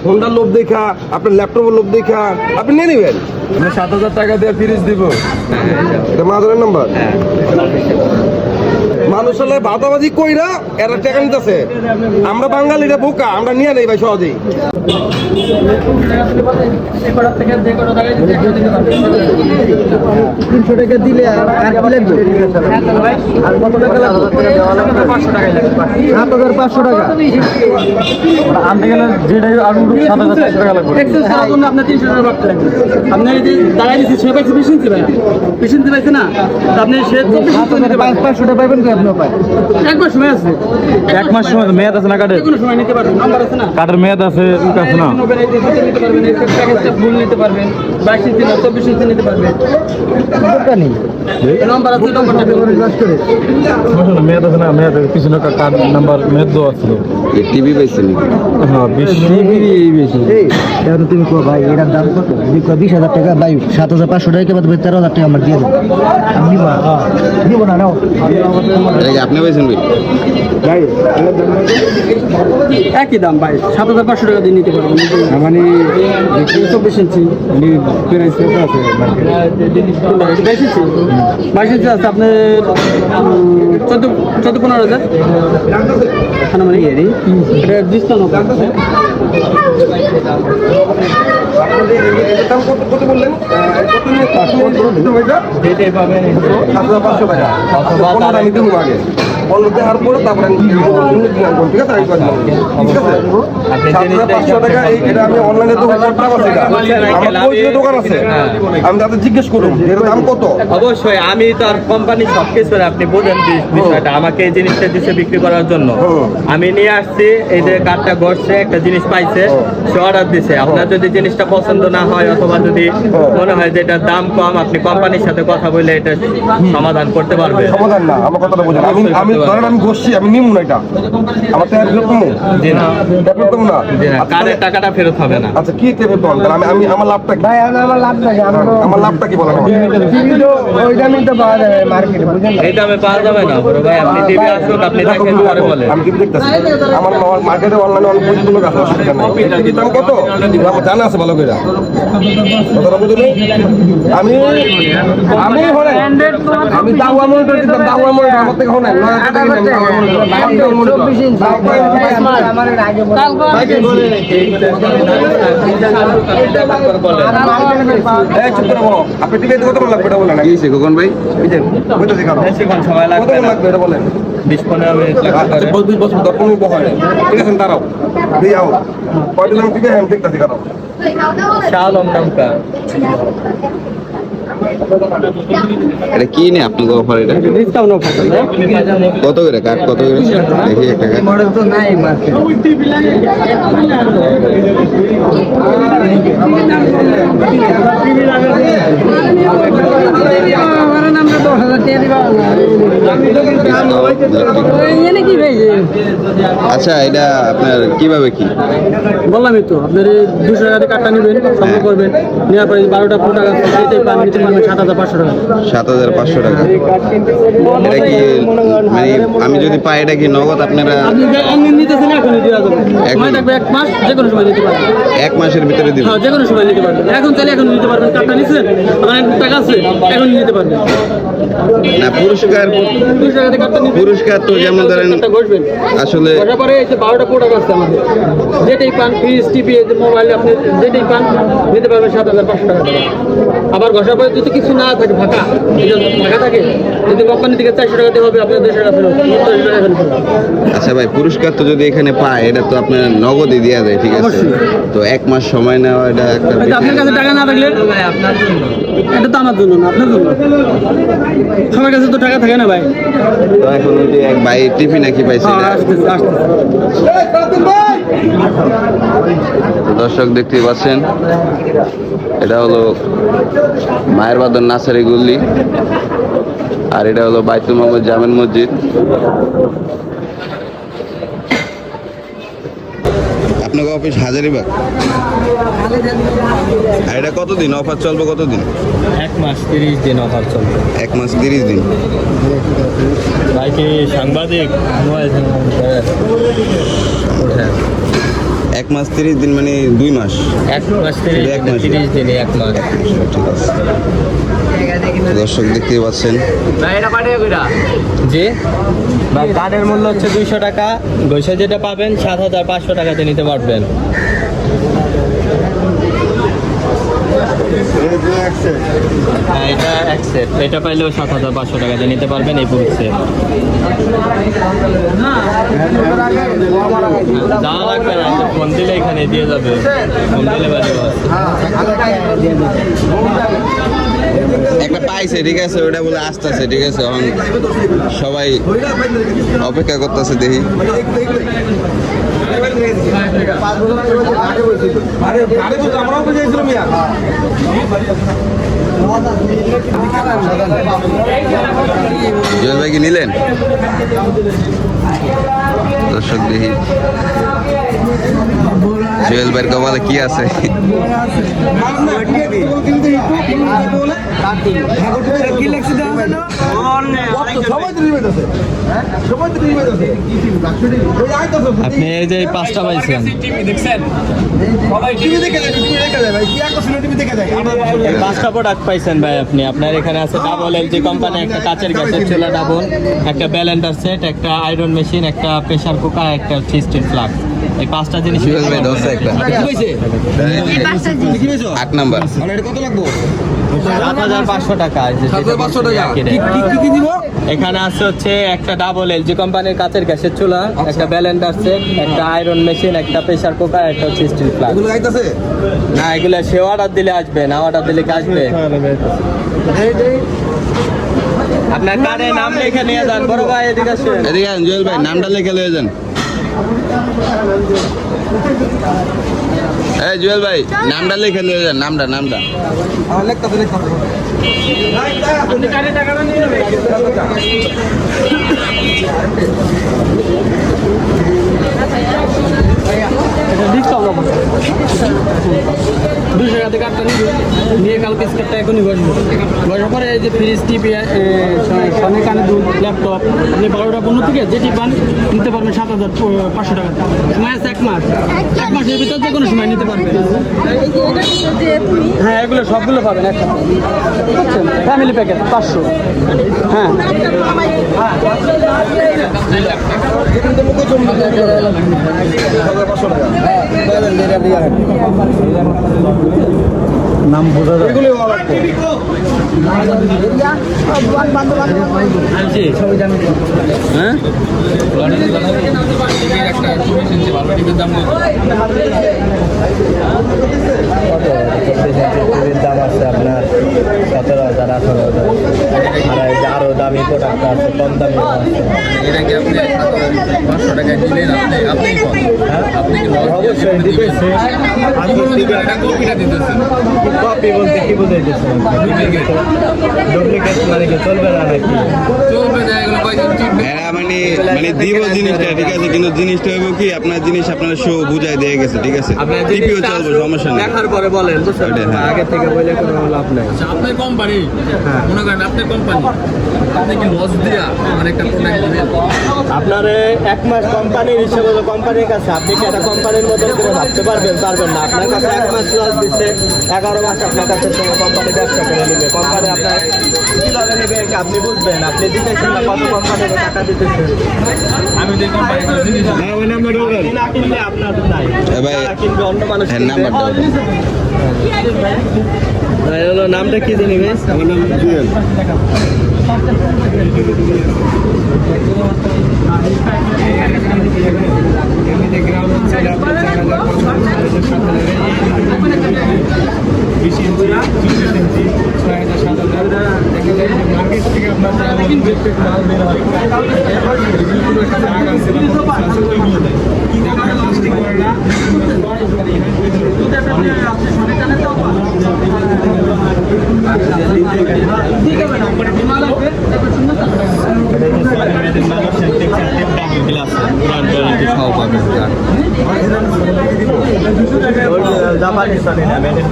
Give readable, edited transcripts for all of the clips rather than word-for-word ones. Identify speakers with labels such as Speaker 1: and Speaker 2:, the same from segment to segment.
Speaker 1: হোন্ডার লোভ দেখা, আপনার ল্যাপটপের লোভ দেখা আপনি নিয়ে নেবেন।
Speaker 2: 7,000 টাকা দিয়ে ফ্রিজ দিব।
Speaker 1: এটা মাদুরের নাম্বার। মানুষ হলে বাদাবাজি কইরা এরা টাকা নিতেছে। আমরা বাঙালিরা বোকা, আমরা নিয়ে নেই ভাই সহজেই।
Speaker 3: 300 টাকা দিলে আর কি লাগবে? আর কত টাকা লাগবে? 500 টাকা লাগবে। 7,500 টাকা
Speaker 2: আনতে গেলে যেটাই আর 7,400 টাকা লাগবে।
Speaker 3: এক্সেস করার জন্য আপনার 300 টাকা বাড়তে লাগবে। আপনি যদি দাঁড়াই দিচ্ছি সে পাইছে পেশেন্সি ভাই, পেশেন্সি পাইছে না, তো আপনি সে 500 টাকা পাইবেন কি আপনি পাই? একবার সময় আছে,
Speaker 2: 1 মাস সময় মেয়াদ আছে না কার্ডের?
Speaker 3: কোনো সময় নিতে পারবেন, নাম্বার আছে না,
Speaker 2: কার্ডের মেয়াদ আছে আছে না?
Speaker 3: নিতে পারবেন, প্যাকেজটা ফুল নিতে পারবেন, 22 ইঞ্চি না 24 ইঞ্চি নিতে পারবেন। দরকার নেই, নাম্বার আছে, নাম্বারটা রিকোয়েস্ট করে
Speaker 2: সমস্যা না, মেয়াদ আছে না, মেয়াদ পিছনে কার্ড নাম্বার মেয়াদ দেওয়া ছিল।
Speaker 1: টিভি পাইছে নাকি?
Speaker 2: হ্যাঁ 20 বেশি।
Speaker 3: এই এটা তুমি কো ভাই, এটার দাম কত? 20,000 টাকা ভাই, 7,500 টাকা বাদ 13,000 টাকা আমার দিয়ে দেবো। আমি নিব না, নাও।
Speaker 1: আপনি পাইছেন ভাই?
Speaker 3: একই দাম ভাই, 7,500 টাকা দিয়ে নিতে পারবেন।
Speaker 2: মানে
Speaker 3: 24 ইঞ্চি
Speaker 2: প্রাইস কত আছে?
Speaker 3: 22 ইঞ্চি আছে আপনার 14-15,000 মানে এটা ডিসকাউন্ট হবে।
Speaker 1: কত বললেন?
Speaker 2: এটাই পাবেন
Speaker 1: 7,500 টাকা। পনেরোটা আমি দেবো আগে, পনেরো দেওয়ার পরে তারপরে আমি ঠিক আছে, আমি করে দেবো। ঠিক আছে, 7,500 টাকা। এটা আমি অনলাইনে দোকান করতে পারছি না, আমার পরিচিত দোকান আছে, আমি তাদের জিজ্ঞেস করুন এর দাম কত।
Speaker 4: অবশ্যই আমি তো আর কোম্পানি সবকিছু আপনি বোঝেন বিষয়টা, আমাকে এই জিনিসটা দিচ্ছে বিক্রি করার জন্য। আমি নিয়ে আসছি, এই যে কার্ডটা গড়ছে, একটা জিনিস পাইছে, সে অর্ডার দিছে। আপনার যদি জিনিসটা পছন্দ না হয় অথবা যদি মনে হয় যে এটার দাম কম, আপনি কোম্পানির সাথে কথা বলে এটা সমাধান করতে পারবেন।
Speaker 1: সমাধান না, আমার কথাটা বোঝেন। আমি ধরেন আমি বসছি, আমি নিমু না এটা, আমার টাকা ফেরত দেবো?
Speaker 4: জি না,
Speaker 1: ফেরত দেবো না।
Speaker 4: কার্ডের টাকাটা ফেরত হবে না।
Speaker 1: আচ্ছা কি ফেরত দেবো? তাহলে আমি আমার লাভটা কি?
Speaker 3: ভাই আমার লাভ নাই,
Speaker 1: আমার লাভটা কি বলেন?
Speaker 3: ওই দামই তো পাওয়া যাবে মার্কেটে, বুঝলেন না?
Speaker 4: এই দামে পাওয়া যাবে না বড় ভাই, আপনি টিভি আসুন, আপনি দেখেন পরে বলেন।
Speaker 1: আমি টিভি দেখতেছি, আমার মার্কেটে অনলাইনে অনেক পরিচিত লোক আছে, অসুবিধা নাই। টিভির দাম কত আমার জানা আছে ভালো করে, কথাটা বুঝলেন? আমি আমি দাওয়া মনিটর দিতাম, দাওয়া মনিটর আমার থেকে হলেন 9,000 টাকা কিনে দাওয়া মনিটর। আপনি টিভি কত লাগবে এটা বলেন?
Speaker 2: খোকন ভাই
Speaker 4: বেশিক্ষণ সময় লাগবে না,
Speaker 1: লাগবে এটা বলেন?
Speaker 4: 20-15 মিনিট লাগবে।
Speaker 1: 20 বছর ধর কোনো হয় ঠিক আছে, দাঁড়াও দিয়ে আও কয়দিন আমি টিভি আমি দেখতেছি কারো
Speaker 4: শালম নামটা
Speaker 5: এটা কি নেই আপনার অফার? এটা
Speaker 3: ডিসকাউন্ট অফার
Speaker 5: কত করে কাঠ, কত করে দেখি একটা কাঠ?
Speaker 3: মডেল তো নাই মার্কেটে।
Speaker 5: আচ্ছা এটা আপনার কিভাবে কি?
Speaker 3: বললামই তো, আপনার 200 টাকা কাঠটা নেবেন, সংগ্রহ করবেন, নেওয়ার পরে 12টা ফুল টাকা দিতে পারবেন, নিতে পারবেন 7,500 টাকা।
Speaker 5: 7,500 টাকা। এটা কি মানে আমি যদি পাই এটা কি নগদ আপনারা
Speaker 3: আপনি নিতেছেন এখনই দেওয়া যাবে, সময় থাকবে 1 মাস, যে কোনো সময় দিতে পারবেন।
Speaker 5: 1 মাসের ভিতরে দিবেন?
Speaker 3: হ্যাঁ, যে কোনো সময় নিতে পারবেন, এখন চাইলে এখন নিতে পারবেন। কাঠটা নিচ্ছেন, আপনার টাকা আছে, এখন নিতে পারবেন।
Speaker 5: না পুরস্কার,
Speaker 3: 200 টাকা কাঠটা নিবেন,
Speaker 5: পুরস্কার তো যেমন ধরেন
Speaker 3: কাঠটা বসবেন,
Speaker 5: আসলে
Speaker 3: বসার পরে এই যে 12টা প্রোডাক্ট আছে আমাদের, যেটাই পান, ফ্রিজ, টিভি, মোবাইল, আপনি যেটাই পান নিতে পারবেন 7,500 টাকা দেবেন। আবার ঘষার পরে যদি কিছু না থাকে, ফাঁকা ফাঁকা থাকে, যদি কোম্পানি থেকে 400 টাকা দিয়ে হবে, আপনার 200 টাকা ফেরত, 40 টাকা ফেরত।
Speaker 5: আচ্ছা ভাই পুরস্কার তো যদি এখানে পায় এটা তো আপনার নগদই দেওয়া যায়, ঠিক আছে? তো 1 মাস সময় নেওয়া এটা একটা
Speaker 3: আপনার কাছে টাকা না থাকলে এটা তো আমার জন্য না, আপনার জন্য। সবার কাছে তো টাকা থাকে না ভাই।
Speaker 5: তো এখন ওই যে এক ভাই টিভি নাকি পাইছে এটা?
Speaker 3: আসতেছে
Speaker 5: দর্শক দেখতে পাচ্ছেন এটা হলো মায়ের বাদর নার্সারি গল্লি, আর এটা হলো বাইতুল মোহাম্মদ জামিল মসজিদ। আপনাকে অফিস হাজারিবাগ। আর এটা কতদিন অফার চলবে? কতদিন?
Speaker 4: 1 মাস 30 দিন অফার চলবে।
Speaker 5: 1 মাস 30 দিন।
Speaker 4: ভাই কি সাংবাদিক?
Speaker 5: 1 1 মাস 30 দিন মানে 2 মাস।
Speaker 4: 1 মাস 30 দিনে 1 মাস।
Speaker 5: ঠিক আছে দর্শক দেখতেই পাচ্ছেন
Speaker 4: জি ভাই, কার্ডের মূল্য হচ্ছে 200 টাকা, ঘষে যেটা পাবেন 7500 টাকাতে নিতে পারবেন। হ্যাঁ, এটা এক সেট, এটা পাইলেও 7500 টাকাতে নিতে পারবেন এই পুরো সেট। যা লাগবে না, ফোন দিলে এখানে দিয়ে যাবে, হোম ডেলিভারি আছে।
Speaker 5: একটা পাইছে, ঠিক আছে, ওটা বলে আসতেছে, ঠিক আছে, এখন সবাই অপেক্ষা করতেছে দেখি। জুয়েল ভাই কি নিলেন? দর্শক দেখি জুয়েল ভাইয়ের কপালে কি আছে।
Speaker 4: আপনি এই যে 5টা পাইছেন, এই 5টা প্রোডাক্ট পাইছেন ভাই আপনি। আপনার এখানে আছে ডাবল এলজি কোম্পানি, একটা কাচের গ্যাসের চুলা ডাবল, একটা ব্যালেন্ডার সেট, একটা আয়রন মেশিন, একটা প্রেসার কুকার, একটা স্টিল ফ্লাস্ক। এই 5টা জিনিস
Speaker 5: জুয়েল ভাই দশে একটা 8 নাম্বার।
Speaker 1: কত লাগবো?
Speaker 4: 7500 টাকা।
Speaker 1: 7500 টাকা। কি দিব?
Speaker 4: এখানে আছে হচ্ছে একটা ডাবল এলজি কোম্পানির কাচের গ্যাসের চুলা, একটা ব্যালেন্ডার সেট, একটা আয়রন মেশিন, একটা প্রেসার কুকার, একটা হচ্ছে স্টিল ফ্লাস্ক।
Speaker 1: এগুলো গাইতাছে?
Speaker 4: না, এগুলো সে অর্ডার দিলে আসবে, না অর্ডার দিলে কি আসবে? আপনার কার্ডে নাম লিখে নিয়ে যান। বড় ভাই এদিকে আসেন।
Speaker 5: এদিকে আসেন জুয়েল ভাই, নামটা লিখে লয়ে যান। এই জুয়েল ভাই, নামটা লিখে লয়ে যান, নামটা।
Speaker 1: লিখতাছে। আপনি কারে টাকাটা নিয়ে যাবেন?
Speaker 3: নিয়ে কালকে স্কেটটা এখনই বসবো, বসার পরে এই যে ফ্রিজ, টিভি, ফোনে কানে দুল, ল্যাপটপ, আপনি 12টা পণ্য থেকে যেটি পান নিতে পারবেন 7500 টাকা। সময় আছে 1 মাস, 1 মাসের ভিতর যে কোনো সময় নিতে পারবেন। হ্যাঁ, এগুলো সবগুলো পাবেন একসাথে, বুঝছেন? Family package 500। হ্যাঁ,
Speaker 2: নাম বোঝা যায়।
Speaker 4: হ্যাঁ,
Speaker 6: দাম আছে আপনার 17,000, 18,000, আর এই যে আরো দামি প্রোডাক্ট আছে, কম দামি আছে। অবশ্যই দিতেছে। কপি বলতে কি বুঝাইতেছে? ডুপ্লিকেট মানে কি চলবে না নাকি?
Speaker 5: এরা মানে দিব জিনিসটা, ঠিক আছে, কিন্তু জিনিসটা হইব কি, আপনার জিনিস আপনার শো বুঝাই দিয়ে গেছে, ঠিক আছে,
Speaker 4: আপনার
Speaker 5: টিপিও চলবে, সমস্যা নেই।
Speaker 4: দেখার পরে বলেন, বুঝছেন?
Speaker 5: ওইটাই, হ্যাঁ।
Speaker 4: আগে থেকে বলে কোনো লাভ নাই।
Speaker 3: আপনার কোম্পানি, মনে করেন আপনার কোম্পানি, আপনি কি লস দিয়া মানে একটা প্রোডাক্ট দিবেন?
Speaker 4: আপনার 1 মাস কোম্পানির হিসেবে, কোম্পানির কাছে আপনি কি একটা কোম্পানির মতন করে ভাবতে পারবেন? পারবেন না। আপনার কাছে 1 মাস লস দিচ্ছে, 11 মাস আপনার কাছে কোম্পানি ব্যবসা করে নেবে। কোম্পানি আপনার কিভাবে নেবে আপনি বুঝবেন? আপনি দিতেছেন না, কত কোম্পানির টাকা দিতেছেন?
Speaker 3: আমি যে কোম্পানি
Speaker 4: না কিনলে আপনার নাই,
Speaker 5: এ ভাই,
Speaker 4: যারা কিনবে অন্য মানুষ
Speaker 5: হ্যাঁ,
Speaker 4: কিনবে।
Speaker 5: নাম্বারটা বলেন।
Speaker 4: ভাই, হলো নামটা কি জানি ভাই?
Speaker 5: আমার নাম জুয়েল।
Speaker 4: সব পাবেন।
Speaker 6: জাপানিস্তানি না, মেড ইন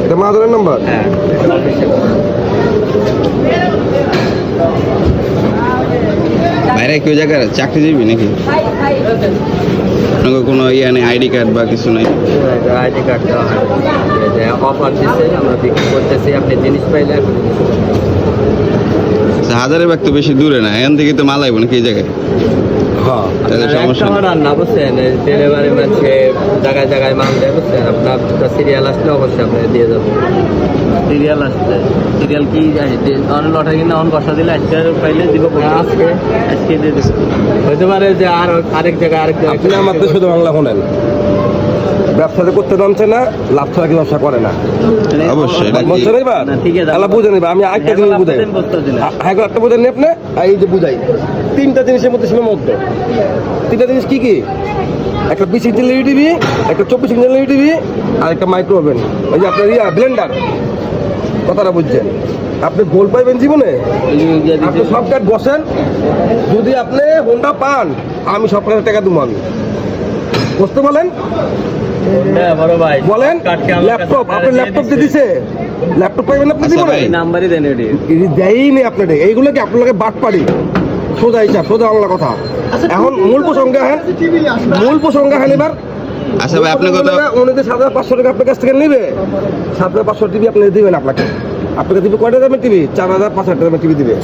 Speaker 1: এটা মাদারের নাম্বার।
Speaker 5: বাইরে কেউ জায়গায় চাকরিজীবী নাকি? আপনাকে কোনো ইয়ে নেই, আইডি কার্ড বা কিছু নাই?
Speaker 4: আইডি কার্ড দেওয়া হয়, অফার দিচ্ছে, আমরা বিক্রি করতেছি, আপনি জিনিস পাইলে
Speaker 5: আচ্ছা, হাজারের ব্যাগ তো বেশি দূরে না, এখান থেকে তো মাল আইব নাকি এই জায়গায়?
Speaker 1: হ্যাঁ
Speaker 5: তাহলে সমস্যা নেই।
Speaker 4: রান্না বুঝছেন, ডেলিভারি মানুষে জায়গায় জায়গায় মাল দেয় বুঝছেন, আপনার সিরিয়াল আসলে অবশ্যই আপনি দিয়ে যাবো।
Speaker 6: সিরিয়াল আসছে, সিরিয়াল কি অন লটে কিনা অন বসা দিলে আজকে পাইলে দিব,
Speaker 4: আজকে
Speaker 6: আজকে দিয়ে দিবে।
Speaker 4: হতে পারে যে আর আরেক জায়গায়
Speaker 1: আপনি আমার তো শুধু বাংলা শোনেন, ব্যবসাতে করতে নামছে না, লাভ ছাড়া কি ব্যবসা করে না।
Speaker 5: অবশ্যই এটা কি-
Speaker 1: বলছে না এবার?
Speaker 6: না, ঠিক আছে।
Speaker 1: আল্লাহ বুঝে নেবে। আমি আরেকটা জিনিস বুঝাই, হ্যাঁ একটা বুঝেন নি আপনি, আর এই যে বুঝাই, তিনটা জিনিসের মধ্যে সীমাবদ্ধ। তিনটা জিনিস কি কি? একটা 20 ইঞ্চি এলইডি টিভি, একটা 24 ইঞ্চি এলইডি টিভি, আর একটা মাইক্রো ওভেন। ওই যে আপনার ব্লেন্ডার, কথাটা বুঝছেন? আপনি গোল পাইবেন জীবনে, আপনি সব কাঠ বসেন, যদি আপনি হোন্ডা পান, আমি সব কাঠের টাকা দেবো। আমি বুঝতে বলেন,
Speaker 6: বড় ভাই
Speaker 1: বলেন
Speaker 6: কাটকে আমার
Speaker 1: ল্যাপটপ,
Speaker 6: কাছে
Speaker 1: আপনি ল্যাপটপ যে দিছে, ল্যাপটপ পাইবেন আপনি
Speaker 5: আচ্ছা
Speaker 1: জীবনে?
Speaker 5: ভাই।
Speaker 6: নাম্বারই দেন এটি।
Speaker 1: দেয়ই নেই আপনাদের, এইগুলো কি আপনাকে বাট পাড়ি, সোজা হিসাব, সোজা বাংলা কথা। এখন মূল প্রসঙ্গে হেন, মূল প্রসঙ্গে হেন এবার।
Speaker 5: আচ্ছা ভাই, আপনি কত?
Speaker 1: উনি যে 7,500 টাকা আপনার কাছ থেকে নেবে, 7,500 টিভি আপনি দিবেন, আপনাকে দিবে কয়টা দামের টিভি? 4,500 দামের টিভি দিবে,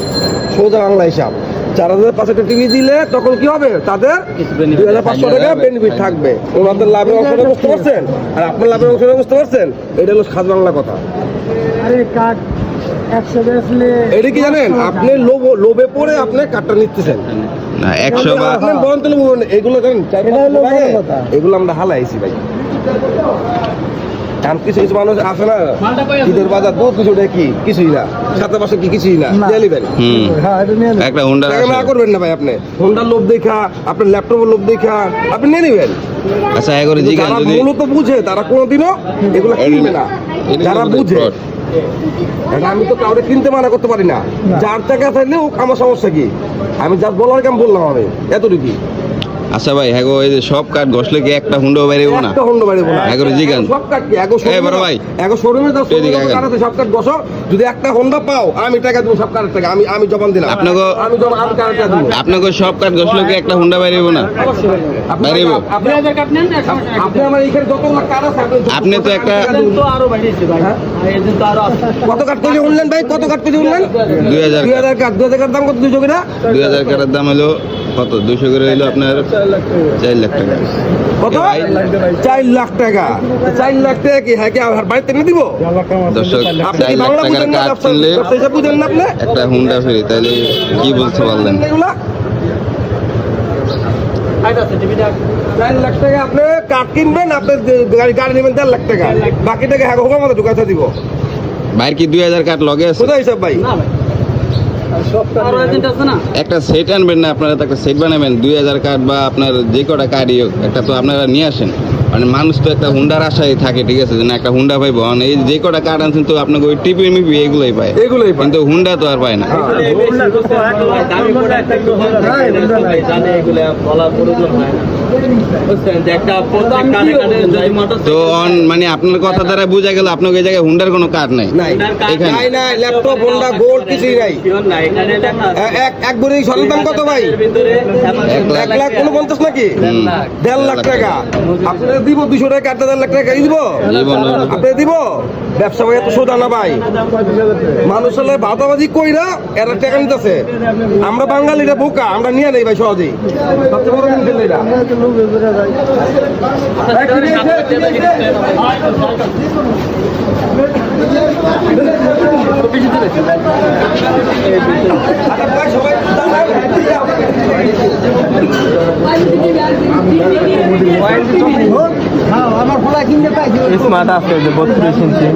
Speaker 1: সোজা বাংলা হিসাব। 4,500 টিভি দিলে তখন কি হবে? তাদের 2,500 টাকা বেনিফিট থাকবে। ওনাদের লাভের অংশটা বুঝতে পারছেন, আর আপনার লাভের অংশটা বুঝতে পারছেন? এটা হলো খাস বাংলা কথা। এটা কি জানেন? আপনি লোভে পড়ে আপনি কাঠটা নিতেছেন
Speaker 5: না 100 বা
Speaker 1: আপনি বলেন তো লোভ, এগুলো জানেন এগুলো আমরা হালাইছি ভাই। কারণ কিছু কিছু মানুষ আছে না, ঈদের বাজার বহুত কিছু কি কিছুই না, 7,500 কি কিছুই না, দিয়ে নেবেন।
Speaker 5: হুম একটা হুন্ডা
Speaker 1: টাকা না করবেন না ভাই। আপনি হোন্ডার লোভ দেখা, আপনার ল্যাপটপের লোভ দেখা আপনি নিয়ে নেবেন।
Speaker 5: আচ্ছা এগরে জিজ্ঞাসা
Speaker 1: যারা
Speaker 5: যদি
Speaker 1: মূলত বুঝে তারা কোনোদিনও এগুলো কিনবে না। যারা বুঝে, এখন আমি তো কাউকে কিনতে মানা করতে পারি না, যার টাকা থাকলেও আমার সমস্যা কি? আমি যা বলার কাম বললাম, আমি এতটুকু।
Speaker 5: আচ্ছা ভাই, হ্যাঁ গো, এই যে সব কাঠ ঘষলে কি একটা হুন্ডা বাইরেও না?
Speaker 1: একটা হোন্ডা বাড়িব না।
Speaker 5: এগরে জিজ্ঞাসা
Speaker 1: সব কাট কি এগো
Speaker 5: এই বড় ভাই,
Speaker 1: শোরুমে দাও,
Speaker 5: এদিকে আগে।
Speaker 1: কাটাতে সব কাট বসো। যদি একটা হোন্ডা পাও, আমি টাকা দেবো, সব কাটের টাকা আমি জবান দিলাম।
Speaker 5: আপনাকে-
Speaker 1: আমি টাকা দেবো।
Speaker 5: আপনাকে সব কাঠ ঘষলে কি একটা হুন্ডা বাইরেও না? বাইরেও।
Speaker 1: আপনি আমার এইখানে যত কাট আছে
Speaker 5: আপনি তো একটা-
Speaker 6: তো আরো বাড়িয়েছে ভাই, এদিন তো আরো
Speaker 1: কত কাট কেজি উঠলেন ভাই? কত কাট কেজি উঠলেন?
Speaker 5: 2000
Speaker 1: 2000 কাট। 2000 কাট দাম কত? 200 করে।
Speaker 5: 2000 কাঠের দাম হলো কত? 200 করে হইলো আপনার 4 লাখ টাকা।
Speaker 1: কত?
Speaker 5: ভাই।
Speaker 1: 4 লাখ টাকা। 4 লাখ টাকা কি হ্যাঁ কি আর বাড়িতে এনে দিব?
Speaker 5: দর্শক,
Speaker 1: আপনি
Speaker 5: 4
Speaker 1: কি
Speaker 5: লাখ
Speaker 1: বাংলা
Speaker 5: টাকার
Speaker 1: বুঝেন না?
Speaker 5: কাঠ কিনলে
Speaker 1: ব্যবসা হিসাব বুঝেন না আপনি?
Speaker 5: একটা হুন্ডা ফ্রি, তাহলে কি বলতে পারলেন?
Speaker 1: এগুলা 4 লাখ টাকা আপনি কাঠ কিনবেন, আপনি গাড়ি নেবেন 4 লাখ টাকা, বাকি টাকা হ্যাঁ হোক আমাদের ঢুকাতে দিব।
Speaker 5: ভাইয়ের কি 2000 কাঠ লগে আছে?
Speaker 1: কোথায় হিসাব ভাই?
Speaker 3: আরো এজেন্ট আছে না?
Speaker 5: একটা সেট আনবেন না, আপনারা তো একটা সেট বানাবেন, 2000 কাঠ বা আপনার যে কটা কাঠই হোক, একটা তো আপনারা নিয়ে আসেন। মানে মানুষ তো একটা হুন্ডার আশায় থাকে, ঠিক আছে, যে না একটা হুন্ডা পাইবো। মানে এই যে কটা কাঠ আনছেন তো আপনাকে ওই টিপি মিপি এগুলোই পায়,
Speaker 1: এগুলোই পায়।
Speaker 5: কিন্তু হুন্ডা তো আর পায় না।
Speaker 4: দামি প্রোডাক্ট জানে, এগুলো বলার প্রয়োজন হয় না বুঝছেন, যে একটা প্রত্যেক কানে কানে যদি মোটর
Speaker 5: তো মানে আপনার কথা দ্বারা বোঝা গেল আপনাকে এই জায়গায় হুন্ডার কোনো কাঠ নাই
Speaker 1: নাই
Speaker 5: এখানে।
Speaker 1: নাই নাই, ল্যাপটপ হোন্ডা গোল্ড কিছুই নাই।
Speaker 4: না এখানে লেখা আছে
Speaker 1: এক বড়ি স্বর্ণের দাম কত ভাই?
Speaker 4: ভিতরে
Speaker 1: 1,49,000 নাকি? 1.5 লাখ টাকা। আপনারা দিব 200 টাকা, 1.5 লাখ টাকা দিব?
Speaker 5: জীবন
Speaker 1: আপনি দিব? ব্যবসা ভাই এত সোজা না ভাই। মানুষ হলে ভাতাবাজি কইরা এরা টাকা নিতেছে। আমরা বাঙালিরা বোকা, আমরা নিয়ে নেই ভাই সহজেই। সবচেয়ে বড় জিনিস হলো এটা।
Speaker 6: স্মার্ট আছে যে 32 ইঞ্চি।